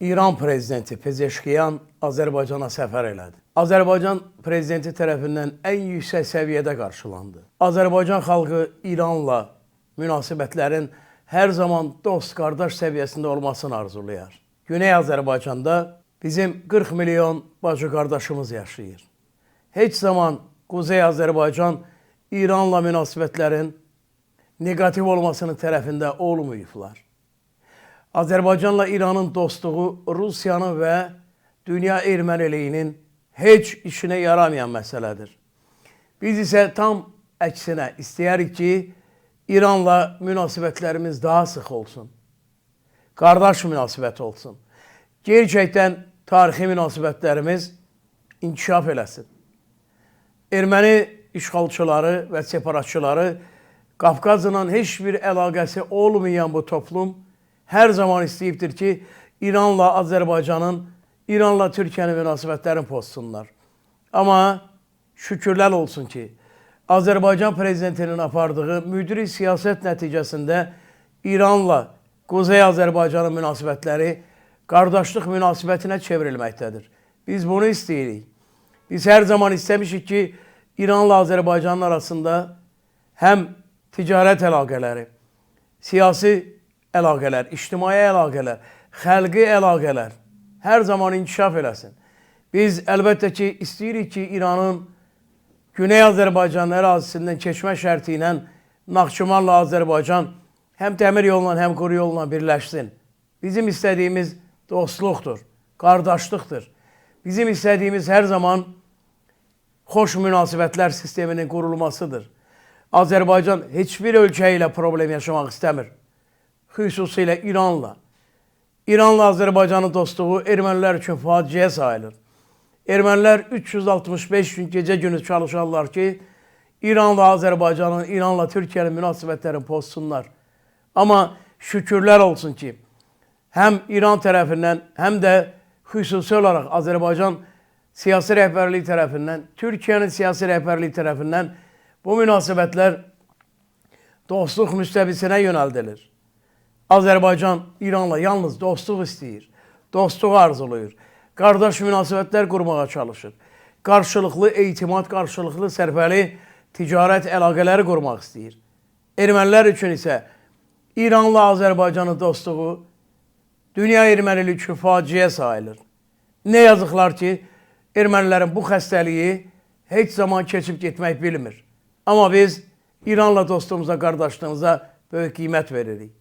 İran prezidenti Pezeşkiyan Azərbaycana səfər elədi. Azərbaycan prezidenti tərəfindən ən yüksək səviyyədə qarşılandı. Azərbaycan xalqı İranla münasibətlərin hər zaman dost, qardaş səviyyəsində olmasını arzulayar. Güney Azərbaycanda bizim 40 milyon bacı qardaşımız yaşayır. Heç zaman Kuzey Azərbaycan İranla münasibətlərin negativ olmasının tərəfində olmayıblar. Azərbaycanla İranın dostluğu Rusiyanın və dünya erməniliyinin heç işinə yaramayan məsələdir. Biz isə tam əksinə istəyərik ki, İranla münasibətlərimiz daha sıx olsun. Qardaş münasibət olsun. Gerçəkdən tarixi münasibətlərimiz inkişaf eləsin. Erməni işğalçıları və separatçıları Qafqazla heç bir əlaqəsi olmayan bu toplum hər zaman istəyibdir ki, İranla Azərbaycanın, İranla Türkiyənin münasibətlərini pozsunlar. Amma şükürlər olsun ki, Azərbaycan prezidentinin apardığı müdiri siyasət nəticəsində İranla Kuzey Azərbaycanın münasibətləri qardaşlıq münasibətinə çevrilməkdədir. Biz bunu istəyirik. Biz hər zaman istəmişik ki, İranla Azərbaycanın arasında həm ticarət əlaqələri, siyasi əlaqələr, ictimai əlaqələr, xəlqi əlaqələr hər zaman inkişaf eləsin. Biz əlbəttə ki, istəyirik ki, İranın Güney Azərbaycan ərazisindən keçmə şərti ilə Naxçıvanla Azərbaycan həm dəmir yolla, həm quru yolla birləşsin. Bizim istədiyimiz dostluqdur, qardaşlıqdır. Bizim istədiyimiz hər zaman xoş münasibətlər sisteminin qurulmasıdır. Azərbaycan heç bir ölkə ilə problem yaşamaq istəmir. Xüsusilə İranla. İranla Azərbaycanın dostluğu ermənilər üçün faciə sayılır. Ermənilər 365 gün gecə günü çalışarlar ki, İranla Azərbaycanın, İranla Türkiyənin münasibətlərini pozsunlar. Amma şükürlər olsun ki, həm İran tərəfindən, həm də xüsusi olaraq Azərbaycan siyasi rəhbərliyi tərəfindən, Türkiyənin siyasi rəhbərliyi tərəfindən bu münasibətlər dostluq müstəvisinə yönəldilir. Azərbaycan İranla yalnız dostluq istəyir, dostluq arzulayır, qardaş münasibətlər qurmağa çalışır, qarşılıqlı etimad, qarşılıqlı sərfəli ticarət əlaqələri qurmaq istəyir. Ermənilər üçün isə İranla Azərbaycanın dostluğu dünya erməniliyi üçün faciə sayılır. Nə yazıqlar ki, ermənilərin bu xəstəliyi heç zaman keçib getmək bilmir. Amma biz İranla dostluğumuza, qardaşlığımıza böyük qiymət veririk.